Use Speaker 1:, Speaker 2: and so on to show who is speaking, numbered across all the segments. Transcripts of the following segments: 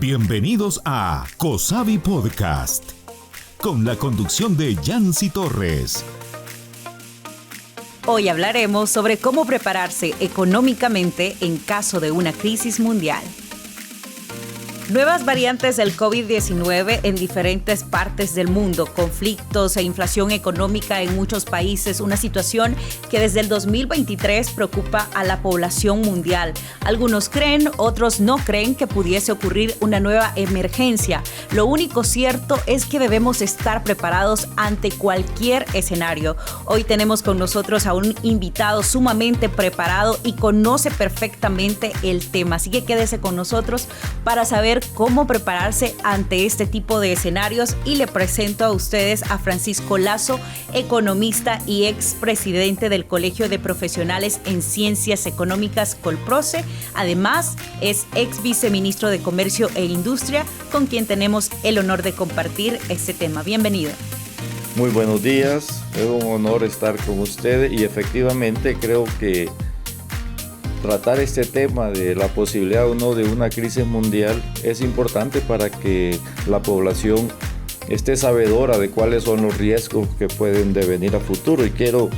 Speaker 1: Bienvenidos a COSAVI Podcast, con la conducción de Yancy Torres.
Speaker 2: Hoy hablaremos sobre cómo prepararse económicamente en caso de una crisis mundial. Nuevas variantes del COVID-19 en diferentes partes del mundo, conflictos e inflación económica en muchos países, una situación que desde el 2023 preocupa a la población mundial. Algunos creen, otros no creen que pudiese ocurrir una nueva emergencia. Lo único cierto es que debemos estar preparados ante cualquier escenario. Hoy tenemos con nosotros a un invitado sumamente preparado y conoce perfectamente el tema. Así que quédese con nosotros para saber cómo prepararse ante este tipo de escenarios, y le presento a ustedes a Francisco Lazo, economista y expresidente del Colegio de Profesionales en Ciencias Económicas Colproce. Además, es ex viceministro de Comercio e Industria, con quien tenemos el honor de compartir este tema. Bienvenido.
Speaker 3: Muy buenos días, es un honor estar con ustedes y efectivamente creo que tratar este tema de la posibilidad o no de una crisis mundial es importante para que la población esté sabedora de cuáles son los riesgos que pueden devenir a futuro. Y quiero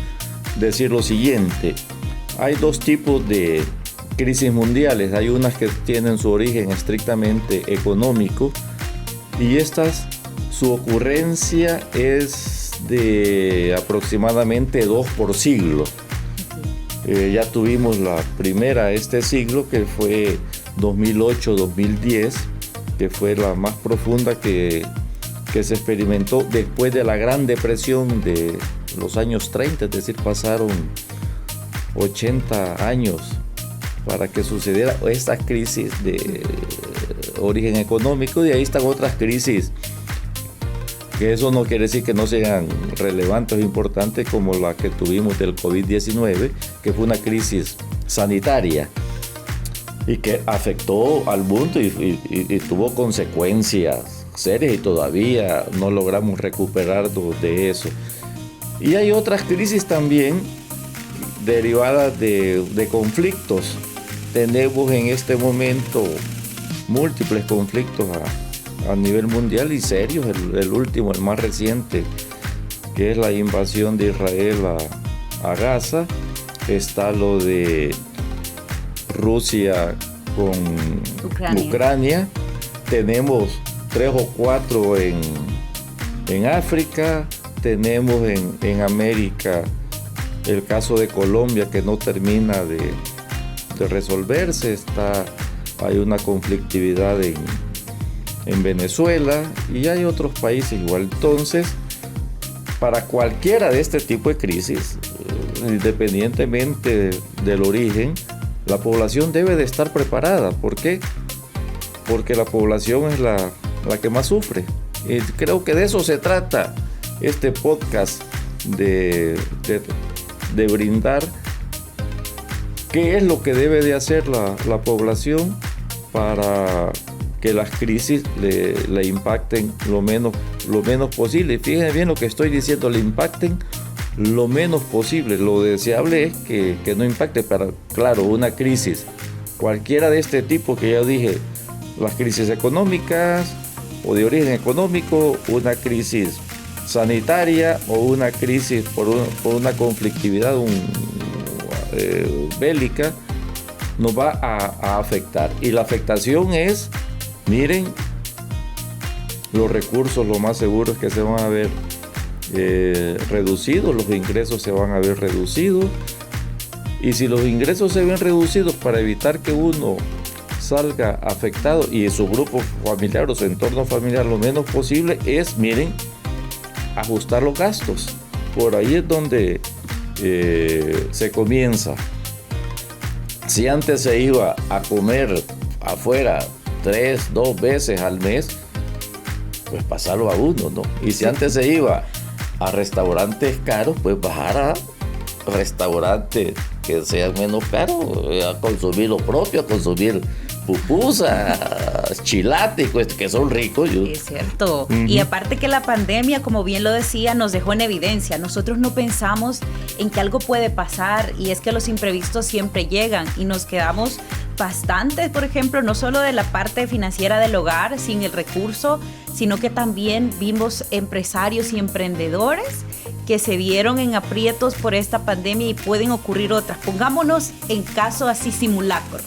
Speaker 3: decir lo siguiente: hay dos tipos de crisis mundiales. Hay unas que tienen su origen estrictamente económico y su ocurrencia es de aproximadamente 2 por siglo. Ya tuvimos la primera este siglo, que fue 2008-2010, que fue la más profunda que se experimentó después de la Gran Depresión de los años 30, es decir, pasaron 80 años para que sucediera esta crisis de origen económico. Y ahí están otras crisis, que eso no quiere decir que no sean relevantes o importantes, como la que tuvimos del COVID-19, que fue una crisis sanitaria y que afectó al mundo y tuvo consecuencias serias, y todavía no logramos recuperarnos de eso. Y hay otras crisis también derivadas de conflictos. Tenemos en este momento múltiples conflictos a nivel mundial y serios. El último, el más reciente, que es la invasión de Israel a Gaza. Está lo de Rusia con Ucrania. Tenemos 3 o 4 en África. Tenemos en América el caso de Colombia, que no termina de resolverse. Hay una conflictividad en Venezuela, y hay otros países igual. Entonces, para cualquiera de este tipo de crisis, independientemente del origen, la población debe de estar preparada. ¿Por qué? Porque la población es la que más sufre. Y creo que de eso se trata este podcast, de brindar qué es lo que debe de hacer la población para que las crisis le impacten lo menos posible. Fíjense bien lo que estoy diciendo: le impacten lo menos posible. Lo deseable es que no impacte. Pero claro, una crisis cualquiera de este tipo que ya dije, las crisis económicas o de origen económico, una crisis sanitaria o una crisis por una conflictividad bélica, nos va a afectar. Y la afectación es, miren, los recursos, lo más seguro es que se van a ver reducidos, los ingresos se van a ver reducidos. Y si los ingresos se ven reducidos, para evitar que uno salga afectado y su grupo familiar o su entorno familiar lo menos posible, es, miren, ajustar los gastos. Por ahí es donde se comienza. Si antes se iba a comer afuera 2 veces al mes, pues pasarlo a 1, ¿no? Y si antes se iba a restaurantes caros, pues bajar a restaurantes que sean menos caros, a consumir lo propio, a consumir pupusas, chilates, que son ricos.
Speaker 2: Es cierto. Uh-huh. Y aparte que la pandemia, como bien lo decía, nos dejó en evidencia. Nosotros no pensamos en que algo puede pasar, y es que los imprevistos siempre llegan y nos quedamos bastante, por ejemplo, no solo de la parte financiera del hogar, sin el recurso, sino que también vimos empresarios y emprendedores que se vieron en aprietos por esta pandemia y pueden ocurrir otras. Pongámonos en caso así simulacro.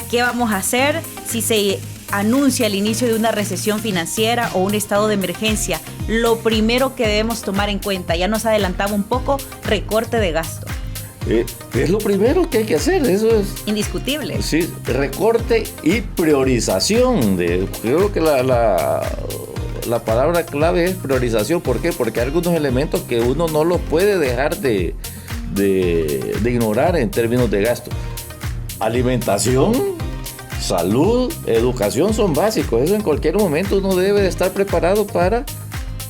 Speaker 2: ¿Qué vamos a hacer si se anuncia el inicio de una recesión financiera o un estado de emergencia? Lo primero que debemos tomar en cuenta, ya nos adelantaba un poco, recorte de gasto.
Speaker 3: Es lo primero que hay que hacer, eso es
Speaker 2: indiscutible.
Speaker 3: Sí, recorte y priorización. Creo que la palabra clave es priorización. ¿Por qué? Porque hay algunos elementos que uno no los puede dejar de ignorar en términos de gasto. Alimentación, salud, educación son básicos. Eso en cualquier momento uno debe de estar preparado para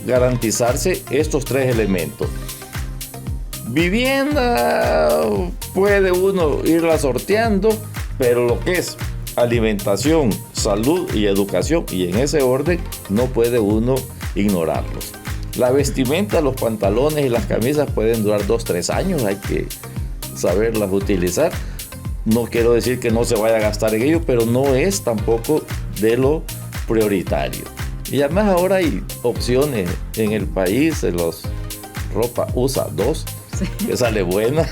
Speaker 3: garantizarse estos tres elementos. Vivienda puede uno irla sorteando, pero lo que es alimentación, salud y educación, y en ese orden no puede uno ignorarlos. La vestimenta, los pantalones y las camisas pueden durar 2-3 años, hay que saberlas utilizar. No quiero decir que no se vaya a gastar en ello, pero no es tampoco de lo prioritario. Y además ahora hay opciones en el país, de los ropa USA 2, que sale buena.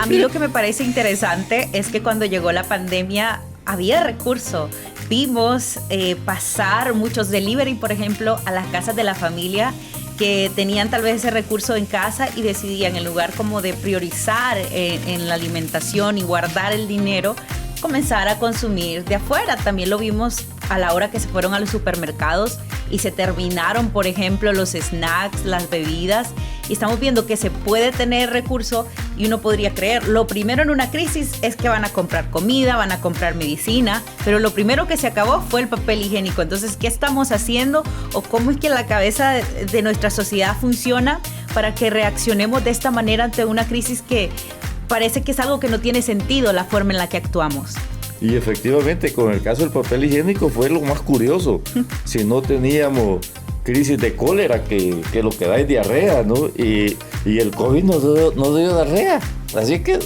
Speaker 2: A mí lo que me parece interesante es que cuando llegó la pandemia había recurso. Vimos pasar muchos delivery, por ejemplo, a las casas de la familia que tenían tal vez ese recurso en casa y decidían, en lugar como de priorizar en la alimentación y guardar el dinero, comenzar a consumir de afuera. También lo vimos a la hora que se fueron a los supermercados y se terminaron, por ejemplo, los snacks, las bebidas. Y estamos viendo que se puede tener recurso y uno podría creer, lo primero en una crisis es que van a comprar comida, van a comprar medicina, pero lo primero que se acabó fue el papel higiénico. Entonces, ¿qué estamos haciendo o cómo es que la cabeza de nuestra sociedad funciona para que reaccionemos de esta manera ante una crisis que parece que es algo que no tiene sentido la forma en la que actuamos?
Speaker 3: Y efectivamente, con el caso del papel higiénico fue lo más curioso. Si no teníamos crisis de cólera, que lo que da es diarrea, ¿no? Y el COVID no dio diarrea. Así que,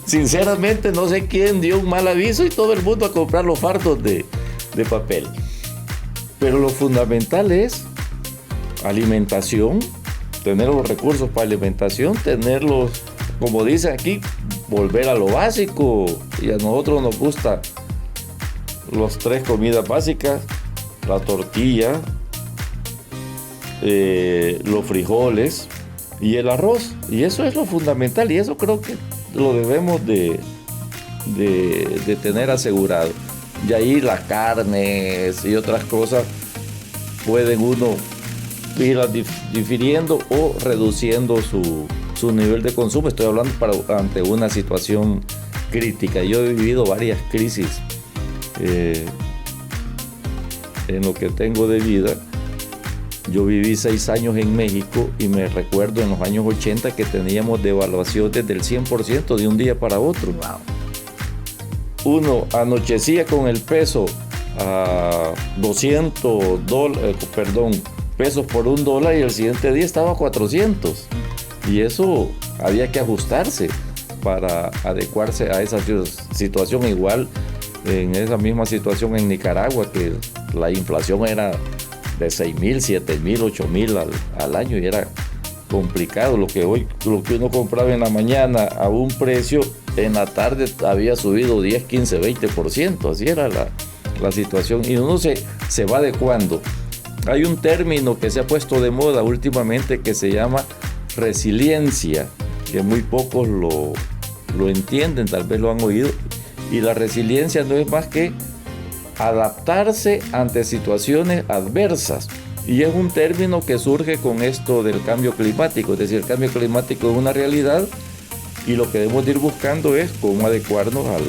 Speaker 3: sinceramente, no sé quién dio un mal aviso y todo el mundo a comprar los fardos de papel. Pero lo fundamental es alimentación, tener los recursos para alimentación, tenerlos, como dice aquí, volver a lo básico. Y a nosotros nos gusta las 3 comidas básicas: la tortilla, los frijoles y el arroz. Y eso es lo fundamental, y eso creo que lo debemos de tener asegurado. Y ahí las carnes y otras cosas pueden uno ir difiriendo o reduciendo su nivel de consumo. Estoy hablando ante una situación crítica. Yo he vivido varias crisis en lo que tengo de vida. Yo viví 6 años en México y me recuerdo en los años 80 que teníamos devaluaciones del 100% de un día para otro.
Speaker 2: Wow.
Speaker 3: Uno anochecía con el peso a 200 pesos por $1 y el siguiente día estaba a 400. Y eso había que ajustarse para adecuarse a esa situación. Igual en esa misma situación en Nicaragua, que la inflación era de 6,000, 7,000, 8,000 al año, y era complicado. Lo que uno compraba en la mañana a un precio, en la tarde había subido 10, 15, 20%. Así era la situación, y uno se va adecuando. Hay un término que se ha puesto de moda últimamente que se llama resiliencia, que muy pocos lo entienden, tal vez lo han oído. Y la resiliencia no es más que adaptarse ante situaciones adversas, y es un término que surge con esto del cambio climático. Es decir, el cambio climático es una realidad y lo que debemos ir buscando es cómo adecuarnos al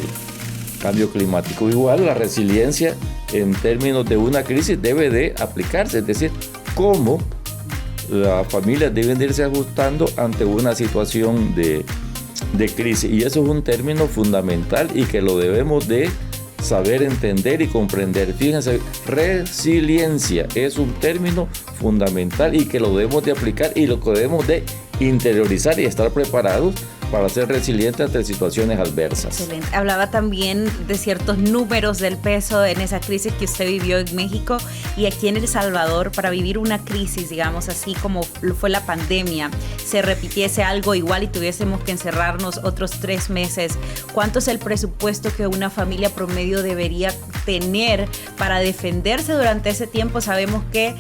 Speaker 3: cambio climático. Igual la resiliencia en términos de una crisis debe de aplicarse, es decir, cómo las familias deben de irse ajustando ante una situación de crisis. Y eso es un término fundamental y que lo debemos de saber entender y comprender. Fíjense, resiliencia es un término fundamental y que lo debemos de aplicar y lo que debemos de interiorizar y estar preparados para ser resiliente ante situaciones adversas.
Speaker 2: Excelente. Hablaba también de ciertos números del peso en esa crisis que usted vivió en México y aquí en El Salvador. Para vivir una crisis, digamos así como fue la pandemia, se repitiese algo igual y tuviésemos que encerrarnos otros 3 meses, ¿cuánto es el presupuesto que una familia promedio debería tener para defenderse durante ese tiempo? Sabemos que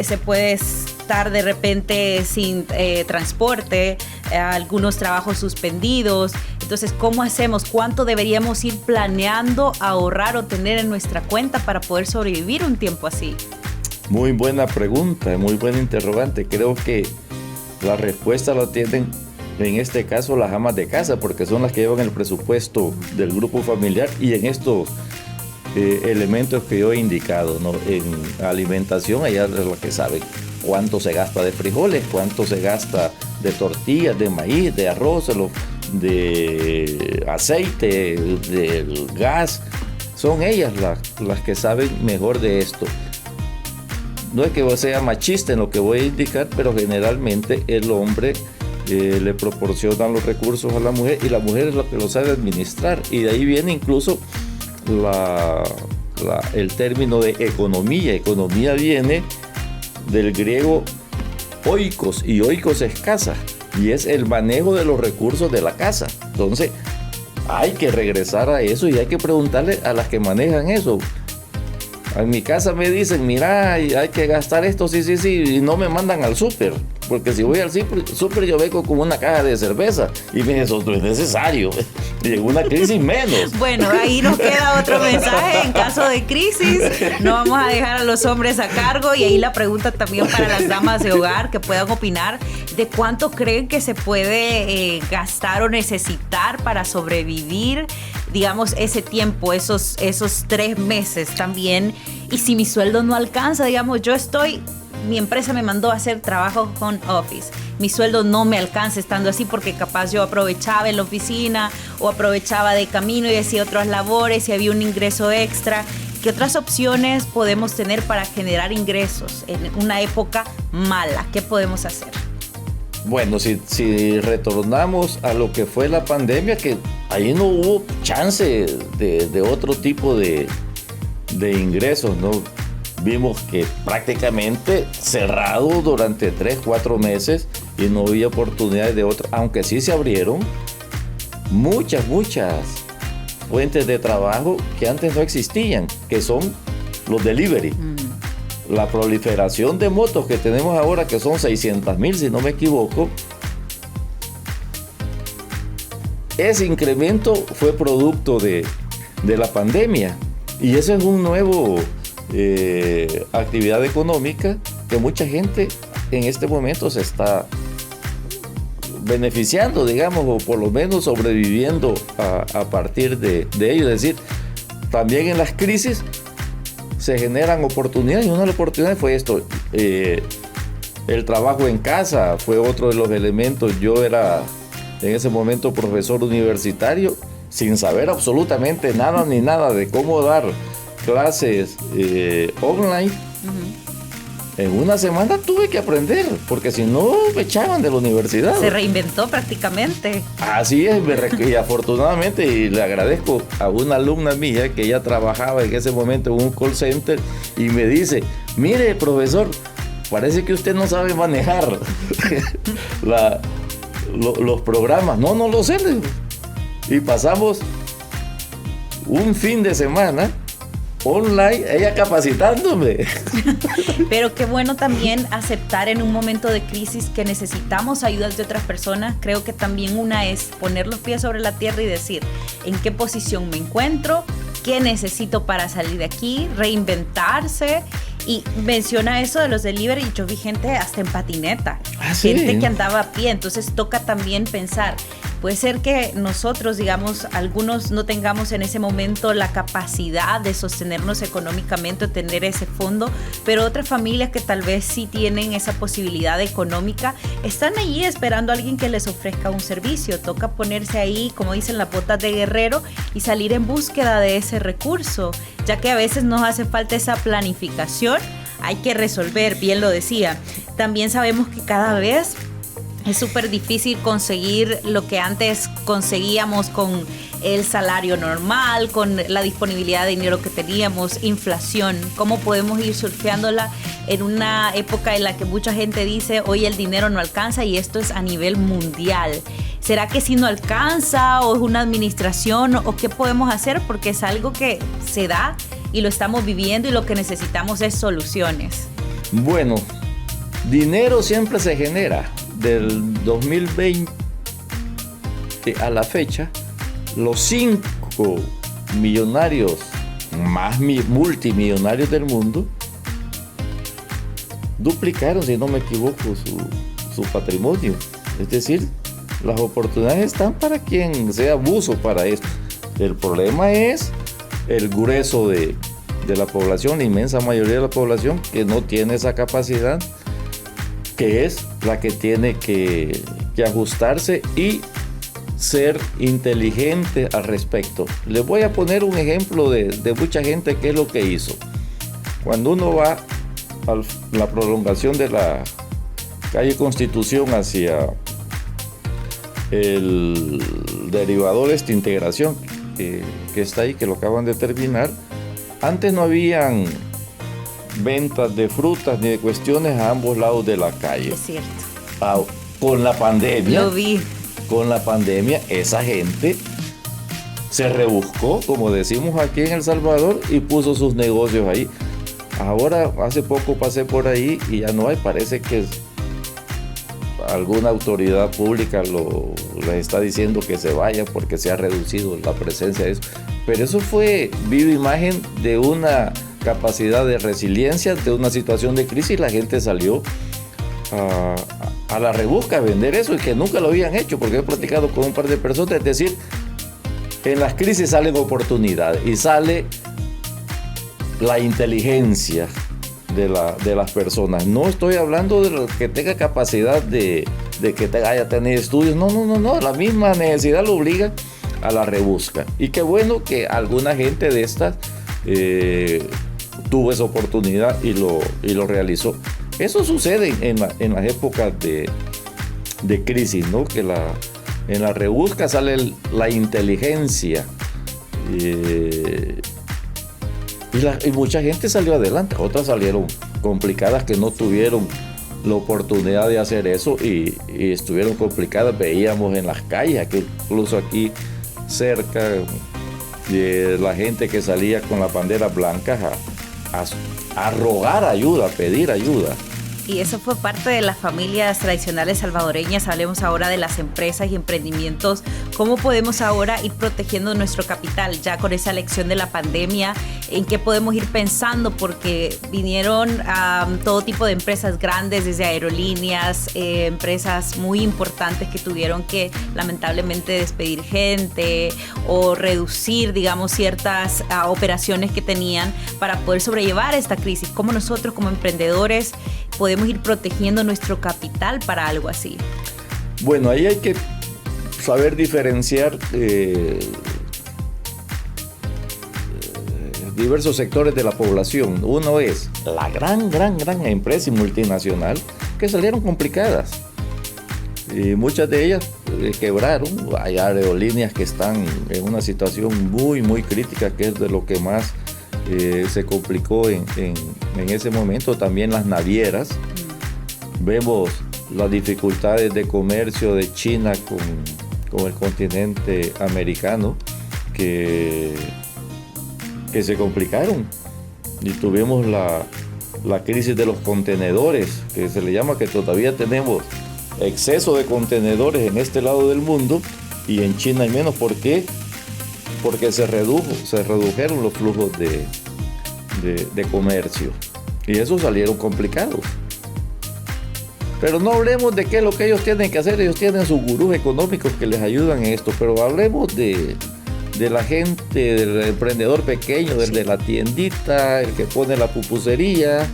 Speaker 2: se puede estar de repente sin transporte, algunos trabajos suspendidos. Entonces, ¿cómo hacemos? ¿Cuánto deberíamos ir planeando, ahorrar o tener en nuestra cuenta para poder sobrevivir un tiempo así?
Speaker 3: Muy buena pregunta, muy buena interrogante. Creo que la respuesta la tienen en este caso las amas de casa, porque son las que llevan el presupuesto del grupo familiar y en estos elementos que yo he indicado, ¿no? En alimentación, ellas es lo que saben cuánto se gasta de frijoles, cuánto se gasta de tortillas, de maíz, de arroz, de aceite, del gas. Son ellas las que saben mejor de esto. No es que sea machista en lo que voy a indicar, pero generalmente el hombre le proporciona los recursos a la mujer y la mujer es la que lo sabe administrar. Y de ahí viene incluso el término de economía. Economía viene del griego oikos, y oikos es casa, y es el manejo de los recursos de la casa. Entonces hay que regresar a eso y hay que preguntarle a las que manejan eso. En mi casa me dicen, mira, hay que gastar esto, sí, y no me mandan al súper, porque si voy al súper yo vengo con una caja de cerveza y me dicen, eso no es necesario, y en una crisis menos.
Speaker 2: Bueno, ahí nos queda otro mensaje. En caso de crisis no vamos a dejar a los hombres a cargo, y ahí la pregunta también para las damas de hogar que puedan opinar de cuánto creen que se puede gastar o necesitar para sobrevivir, digamos, ese tiempo, esos 3 meses también. Y si mi sueldo no alcanza, digamos, mi empresa me mandó a hacer trabajo home office, mi sueldo no me alcanza estando así, porque capaz yo aprovechaba en la oficina o aprovechaba de camino y hacía otras labores y había un ingreso extra. ¿Qué otras opciones podemos tener para generar ingresos en una época mala? ¿Qué podemos hacer?
Speaker 3: Bueno, si retornamos a lo que fue la pandemia, que ahí no hubo chance de otro tipo de ingresos, ¿no? Vimos que prácticamente cerrado durante 3-4 meses y no había oportunidades de otro, aunque sí se abrieron muchas fuentes de trabajo que antes no existían, que son los delivery. La proliferación de motos que tenemos ahora, que son 600,000 si no me equivoco, ese incremento fue producto de la pandemia, y eso es un nuevo actividad económica que mucha gente en este momento se está beneficiando, digamos, o por lo menos sobreviviendo a partir de ello. Es decir, también en las crisis se generan oportunidades, y una de las oportunidades fue esto. El trabajo en casa fue otro de los elementos. Yo era en ese momento profesor universitario sin saber absolutamente nada de cómo dar clases online. En una semana tuve que aprender, porque si no me echaban de la universidad.
Speaker 2: Se reinventó prácticamente.
Speaker 3: Así es, y afortunadamente, y le agradezco a una alumna mía que ella trabajaba en ese momento en un call center y me dice, mire profesor, parece que usted no sabe manejar los programas. No lo sé. Y pasamos un fin de semana online, ella capacitándome.
Speaker 2: Pero qué bueno también aceptar en un momento de crisis que necesitamos ayuda de otras personas. Creo que también una es poner los pies sobre la tierra y decir en qué posición me encuentro, qué necesito para salir de aquí, reinventarse. Y menciona eso de los delivery, yo vi gente hasta en patineta, gente que andaba a pie. Entonces toca también pensar, puede ser que nosotros, digamos, algunos no tengamos en ese momento la capacidad de sostenernos económicamente o tener ese fondo, pero otras familias que tal vez sí tienen esa posibilidad económica, están allí esperando a alguien que les ofrezca un servicio. Toca ponerse ahí, como dicen, las botas de guerrero y salir en búsqueda de ese recurso, ya que a veces nos hace falta esa planificación. Hay que resolver, bien lo decía. También sabemos que cada vez Es súper difícil conseguir lo que antes conseguíamos con el salario normal, con la disponibilidad de dinero que teníamos, inflación. ¿Cómo podemos ir surfeándola en una época en la que mucha gente dice, hoy el dinero no alcanza y esto es a nivel mundial? ¿Será que sí no alcanza o es una administración o qué podemos hacer? Porque es algo que se da y lo estamos viviendo y lo que necesitamos es soluciones.
Speaker 3: Bueno, dinero siempre se genera. Del 2020 a la fecha, los 5 millonarios más multimillonarios del mundo duplicaron, si no me equivoco, su patrimonio. Es decir, las oportunidades están para quien sea abuso para esto. El problema es el grueso de la población, la inmensa mayoría de la población que no tiene esa capacidad, que es la que tiene que ajustarse y ser inteligente al respecto. Les voy a poner un ejemplo de mucha gente que es lo que hizo. Cuando uno va a la prolongación de la calle Constitución hacia el derivador de Integración que está ahí, que lo acaban de terminar, antes no habían ventas de frutas ni de cuestiones a ambos lados de la calle.
Speaker 2: Es cierto.
Speaker 3: Con la pandemia.
Speaker 2: Lo vi.
Speaker 3: Con la pandemia, esa gente se rebuscó, como decimos aquí en El Salvador, y puso sus negocios ahí. Ahora, hace poco pasé por ahí y ya no hay. Parece que alguna autoridad pública les está diciendo que se vaya porque se ha reducido la presencia de eso. Pero eso fue viva imagen de una capacidad de resiliencia, de una situación de crisis. La gente salió a la rebusca a vender eso y que nunca lo habían hecho, porque he platicado con un par de personas. Es decir, en las crisis salen oportunidades y sale la inteligencia de las personas. No estoy hablando de que tenga capacidad de que haya tenido estudios. No, la misma necesidad lo obliga a la rebusca. Y qué bueno que alguna gente de estas tuvo esa oportunidad y lo realizó. Eso sucede en las épocas de crisis, ¿no? Que en la rebusca sale la inteligencia y mucha gente salió adelante. Otras salieron complicadas que no tuvieron la oportunidad de hacer eso y estuvieron complicadas. Veíamos en las calles, que incluso aquí cerca, de la gente que salía con las banderas blancas a rogar ayuda, a pedir ayuda.
Speaker 2: Y eso fue parte de las familias tradicionales salvadoreñas. Hablemos ahora de las empresas y emprendimientos. ¿Cómo podemos ahora ir protegiendo nuestro capital ya con esa lección de la pandemia? ¿En qué podemos ir pensando? Porque vinieron todo tipo de empresas grandes, desde aerolíneas, empresas muy importantes que tuvieron que lamentablemente despedir gente o reducir, digamos, ciertas operaciones que tenían para poder sobrellevar esta crisis. ¿Cómo nosotros como emprendedores podemos ir protegiendo nuestro capital para algo así?
Speaker 3: Bueno, ahí hay que saber diferenciar diversos sectores de la población. Uno es la gran empresa y multinacional que salieron complicadas. Y muchas de ellas quebraron. Hay aerolíneas que están en una situación muy crítica, que es de lo que más se complicó en ese momento. También las navieras. Vemos las dificultades de comercio de China con el continente americano que se complicaron. Y tuvimos la crisis de los contenedores, que se le llama, que todavía tenemos exceso de contenedores en este lado del mundo y en China hay menos. ¿Por qué? Porque se redujeron los flujos de comercio y esos salieron complicados. Pero no hablemos de qué es lo que ellos tienen que hacer. Ellos tienen sus gurús económicos que les ayudan en esto, pero hablemos de la gente, del emprendedor pequeño, del de la tiendita, el que pone la pupusería.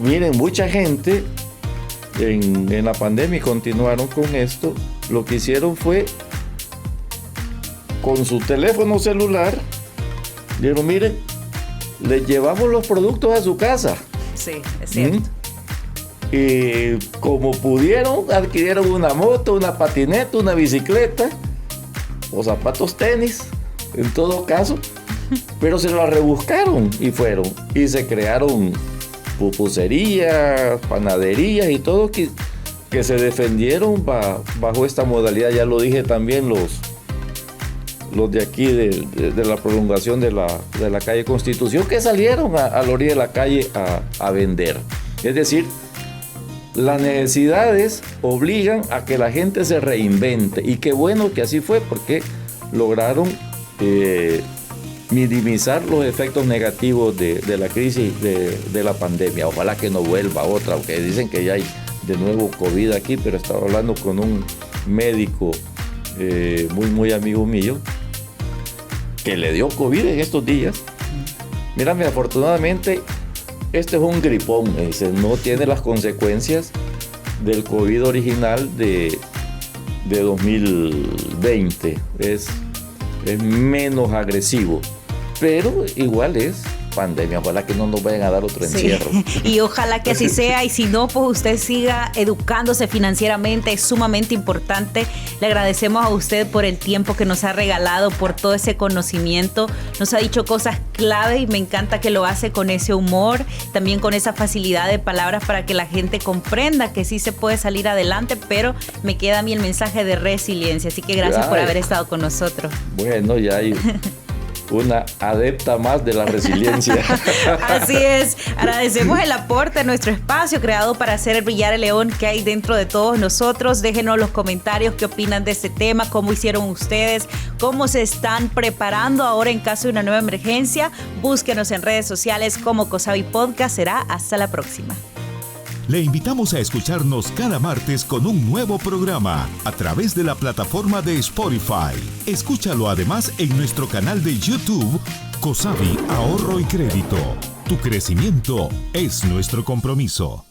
Speaker 3: Miren, mucha gente en la pandemia continuaron con esto. Lo que hicieron fue, con su teléfono celular, dijeron, miren, les llevamos los productos a su casa.
Speaker 2: Sí, es cierto.
Speaker 3: y como pudieron, adquirieron una moto, una patineta, una bicicleta o zapatos tenis, en todo caso, pero se la rebuscaron y fueron y se crearon pupuserías, panaderías y todo que se defendieron bajo esta modalidad. Ya lo dije también, los de aquí de la prolongación de la calle Constitución, que salieron a la orilla de la calle a vender. Es decir, las necesidades obligan a que la gente se reinvente, y qué bueno que así fue, porque lograron minimizar los efectos negativos de la crisis de la pandemia. Ojalá que no vuelva otra, aunque dicen que ya hay de nuevo COVID aquí, pero estaba hablando con un médico muy amigo mío que le dio COVID en estos días. Mírame, afortunadamente este es un gripón, me dice, no tiene las consecuencias del COVID original de 2020, es menos agresivo, pero igual es pandemia. Ojalá que no nos vayan a dar otro encierro.
Speaker 2: Y ojalá que así sea, y si no, pues usted siga educándose financieramente, es sumamente importante. Le agradecemos a usted por el tiempo que nos ha regalado, por todo ese conocimiento, nos ha dicho cosas clave y me encanta que lo hace con ese humor, también con esa facilidad de palabras para que la gente comprenda que sí se puede salir adelante, pero me queda a mí el mensaje de resiliencia, así que gracias por haber estado con nosotros.
Speaker 3: Bueno, ya hay una adepta más de la resiliencia.
Speaker 2: Así es, agradecemos el aporte a nuestro espacio creado para hacer brillar el león que hay dentro de todos nosotros. Déjenos los comentarios qué opinan de este tema, cómo hicieron ustedes, cómo se están preparando ahora en caso de una nueva emergencia. Búsquenos en redes sociales como COSAVI Podcast. Será hasta la próxima.
Speaker 1: Le invitamos a escucharnos cada martes con un nuevo programa a través de la plataforma de Spotify. Escúchalo además en nuestro canal de YouTube, COSAVI Ahorro y Crédito. Tu crecimiento es nuestro compromiso.